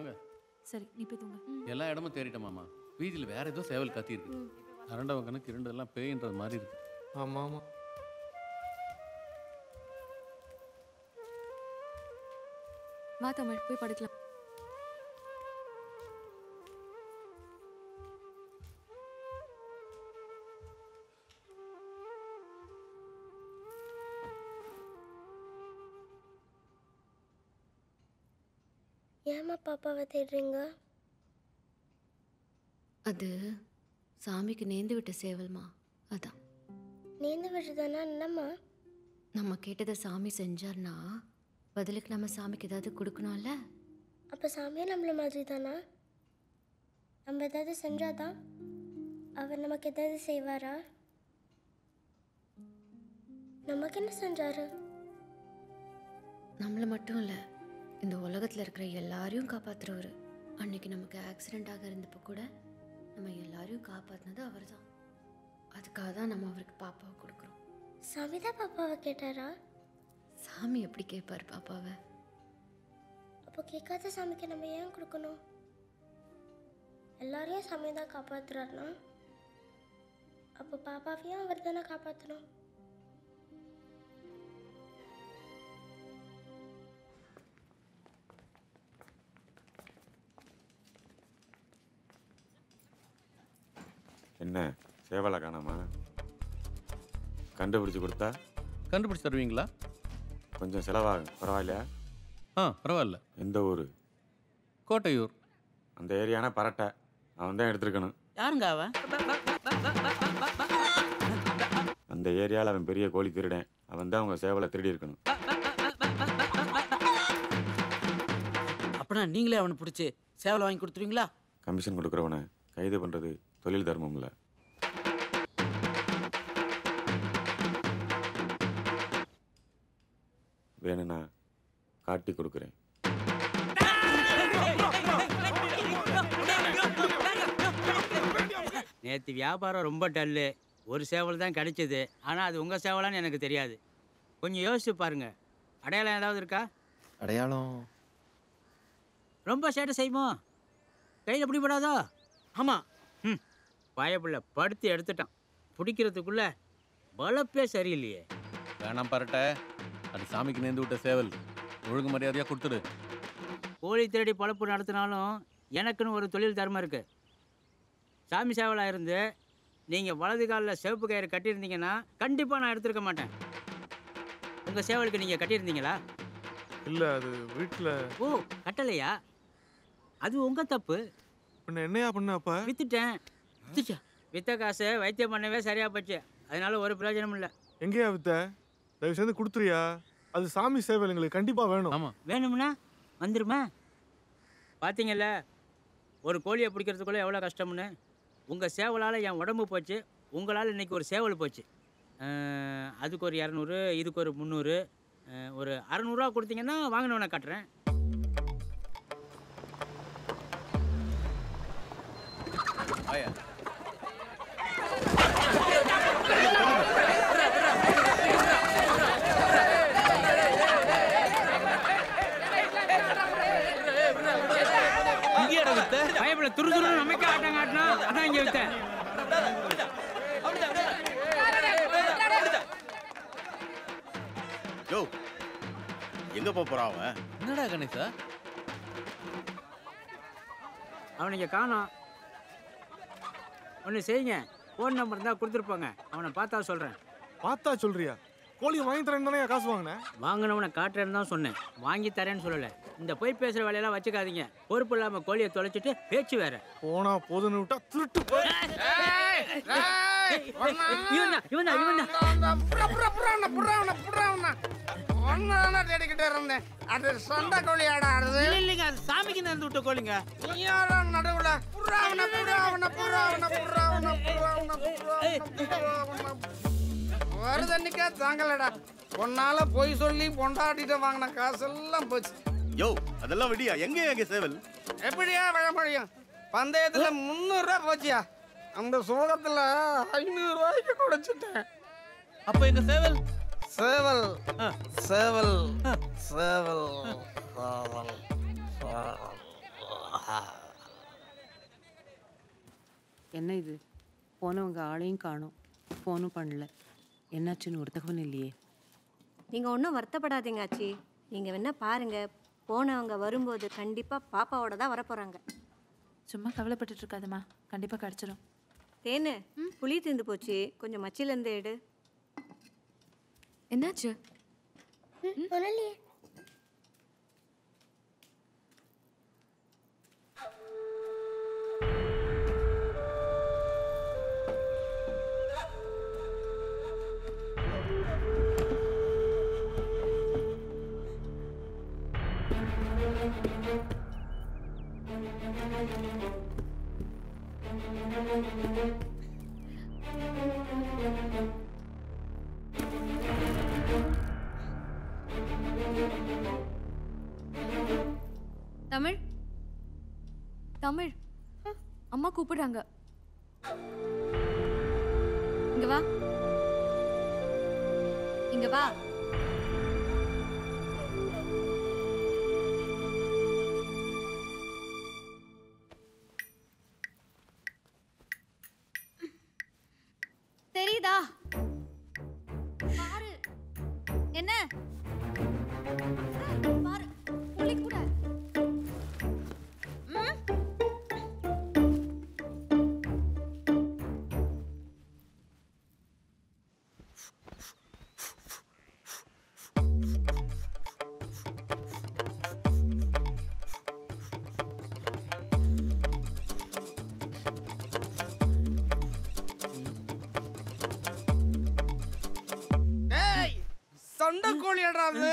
வாங்க. சரி நீ போய் தூங்க. எல்லா இடமும் தேறிட்டேன் மாமா. வீதியில் வேற ஏதோ சேவல் கத்தி இருக்கு. அரண்டவன் கணக்கு இரண்டெல்லாம் பேயின்றது மாதிரி இருக்கு. ஆமாம் ஆமாம். வா தமிழ் போய் படுக்கலாம். ஏமா பாப்பாவை தேடுறீங்க? அது சாமிக்கு நேர்ந்து விட்ட சேவல்மா, அதான். நேர்ந்து விடுறதுனா என்னம்மா? நம்ம கேட்டதை சாமி செஞ்சார்னா பதிலுக்கு நம்ம சாமிக்கு ஏதாவது கொடுக்கணும்ல. அப்போ சாமியும் நம்மள மாதிரி தானா? நம்ம ஏதாவது செஞ்சாதான் அவர் நமக்கு ஏதாவது செய்வாரா? நமக்கு என்ன செஞ்சாரு? நம்மளை மட்டும் இல்லை, இந்த உலகத்தில் இருக்கிற எல்லாரையும் காப்பாற்றுறவர். அன்னைக்கு நமக்கு ஆக்சிடெண்ட் ஆக இருந்தப்போ கூட நம்ம எல்லாரையும் காப்பாற்றினது அவர் தான். அதுக்காக தான் நம்ம அவருக்கு பாப்பாவை கொடுக்குறோம். சாமி தான் பாப்பாவை கேட்டாரா? சாமி எப்படி கேட்பார் பாப்பாவை? அப்போ கேட்காத சாமிக்கு நம்ம ஏன் கொடுக்கணும்? எல்லாரையும் சாமி தான் காப்பாற்றுறாருனா அப்போ பாப்பாவையும் அவர் தானே காப்பாற்றணும். என்ன சேவலை காணாமா? கண்டுபிடிச்சி கொடுத்தா கண்டுபிடிச்சி தருவீங்களா? கொஞ்சம் செலவாகும், பரவாயில்லையா? பரவாயில்ல. எந்த ஊர்? கோட்டையூர். அந்த ஏரியானா பரட்டை, அவன் தான் எடுத்துருக்கணும். யாருங்க அவன்? அந்த ஏரியாவில் அவன் பெரிய கோழி திருடன், அவன் தான் அவங்க சேவலை திருடி இருக்கணும். அப்படின்னா நீங்களே அவனை பிடிச்சி சேவலை வாங்கி கொடுத்துருவீங்களா? கமிஷன் கொடுக்குறவனை கைது பண்ணுறது தொழில் தர்மம் இல்லை. வேணும்னா காட்டி கொடுக்குறேன். நேற்று வியாபாரம் ரொம்ப டல்லு. ஒரு சேவல் தான் கிடைச்சது. ஆனால் அது உங்கள் சேவலான்னு எனக்கு தெரியாது. கொஞ்சம் யோசிச்சு பாருங்க. அடையாளம் ஏதாவது இருக்கா? அடையாளம் ரொம்ப சேட்டை செய்யுமோ? கையில் பிடிபடாதோ? ஆமாம். பயப்புள்ள படுத்து எடுத்துட்டான். பிடிக்கிறதுக்குள்ள பலப்பே சரியில்லையே. வேணாம் பரட்டை, அது சாமிக்கு நேர்ந்து விட்ட சேவல். ஒழுங்கு மரியாதையாக கொடுத்துடு. கோழி திருடி பழப்பு நடத்தினாலும் எனக்குன்னு ஒரு தொழில் தர்மம் இருக்குது. சாமி சேவலாக இருந்து நீங்கள் வலது காலில் சிவப்பு கயிறு கட்டியிருந்தீங்கன்னா கண்டிப்பாக நான் எடுத்துருக்க மாட்டேன். உங்கள் சேவலுக்கு நீங்கள் கட்டியிருந்தீங்களா? இல்லை, அது வீட்டில். ஓ, கட்டலையா? அது உங்கள் தப்பு. பின்ன என்னையா பண்ணப்ப? வித்துட்டேன். வித்த காசு வைத்தியம் பண்ணவே சரியா போச்சு. அதனால ஒரு பிரயோஜனம் இல்லை. எங்கேயா வித்த? தயவு செய்து கொடுத்துறியா? அது சாமி சேவல், எங்களுக்கு கண்டிப்பாக வேணும். ஆமாம். வேணும்னா வந்துருமா? பார்த்தீங்கல்ல ஒரு கோழியை பிடிக்கிறதுக்குள்ளே எவ்வளோ கஷ்டம்னு. உங்கள் சேவலால் என் உடம்பு போச்சு. உங்களால் இன்றைக்கி ஒரு சேவல் போச்சு. அதுக்கு ஒரு 200, இதுக்கு ஒரு 300, ஒரு 600 ரூபா கொடுத்தீங்கன்னா வாங்கினவனை காட்டுறேன். பயப்பட துரு துரு நமக்கு ஆட்டம் காட்டினா அதான் இங்கே வித்தேன். யோ, எங்க போறான் அவன்? என்னடா கணேசா? அவனை காணோம். ஒன்று செய்யுங்க, ஃபோன் நம்பர் இருந்தால் கொடுத்துருப்பாங்க. அவனை பார்த்தா சொல்கிறேன். பார்த்தா சொல்றியா? கோழியை வாங்கி தரேன்னு தானே காசு வாங்கினேன். வாங்கினவனை காட்டுறேன்னு தான் சொன்னேன், வாங்கி தரேன்னு சொல்லலை. இந்த போய் பேசுகிற வேலையெல்லாம் வச்சுக்காதீங்க. பொறுப்பு இல்லாமல் கோழியை தொலைச்சிட்டு பேச்சு வேற. போனா போதுன்னு விட்டா திருட்டு. தேடிக்கிட்டே இருந்தேன். அது சொந்த கோழி ஆடாது. இல்லைங்க, அது சாமிக்கு நேர்ந்து விட்ட கோழிங்க. நடுவுல வருதன்னிக்கா தாங்கலடா. பொண்ணால பொய் சொல்லி பொண்டாட்டிட்டு வாங்கின காசெல்லாம் போச்சு. யோ, அதெல்லாம் விடியா. எங்க சேவல்? எப்படியா விழ முடியும்? பந்தயத்துல 300 ரூபா போச்சியா. அந்த சோகத்துல 500 ரூபாய்க்கு குடைச்சிட்டேன். அப்ப எங்க சேவல்? சேவல் சேவல் சேவல் என்ன இது? போனவங்க ஆளையும் காணோம், ஃபோனும் பண்ணல. என்னாச்சுன்னு ஒரு தகவல் இல்லையே. நீங்கள் ஒன்றும் வருத்தப்படாதீங்க ஆச்சி. நீங்கள் வேணா பாருங்க, போனவங்க வரும்போது கண்டிப்பாக பாப்பாவோட தான் வரப்போகிறாங்க. சும்மா கவலைப்பட்டுட்டு இருக்காதம்மா, கண்டிப்பாக கிடச்சிரும். தேனு, புளி தீர்ந்து போச்சு, கொஞ்சம் மச்சிலேருந்து எடு. என்னாச்சு? ஒன்றும் தமிழ், தமிழ், அம்மா கூப்பிடுறாங்க. இங்க வா, இங்க வா. தெரியுதா? பாரு. என்ன? பாரு. புலி கூட. சண்டை கோழி அது.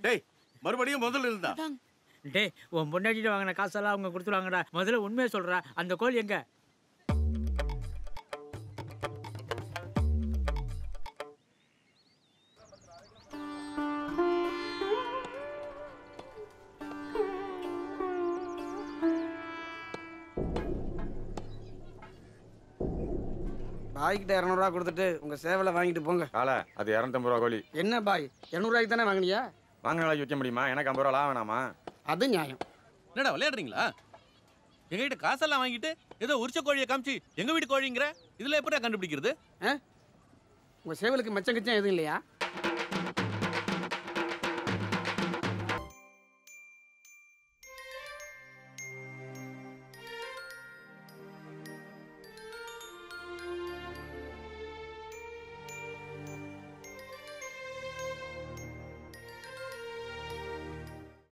டேய் மறுபடியும் முதல்ல இருந்தா. டேய் உன் பொண்டாட்டிட்டு வாங்கின காசெல்லாம் அவங்க கொடுத்துருவாங்கடா. முதல்ல உண்மையை சொல்றா, அந்த கோழி எங்க? பாய்கிட்ட 200 ரூபா கொடுத்துட்டு உங்க சேவலை வாங்கிட்டு போங்க. காலை அது 250 ரூபா கோழி. என்ன பாய், 200 ரூபாய்க்கு தானே வாங்கினியா? வாங்கின நாளைக்கு வைக்க முடியுமா? எனக்கு 50 ரூபா லாபம் வேணாமா? அது நியாயம். என்னடா விளையாடுறீங்களா? எங்ககிட்ட காசெல்லாம் வாங்கிட்டு ஏதோ உரிச்ச கோழியை காமிச்சு எங்க வீட்டு கோழிங்கிற இதுல எப்படி கண்டுபிடிக்கிறது? உங்க சேவலுக்கு மச்சம் கிச்சம் எதுவும் இல்லையா?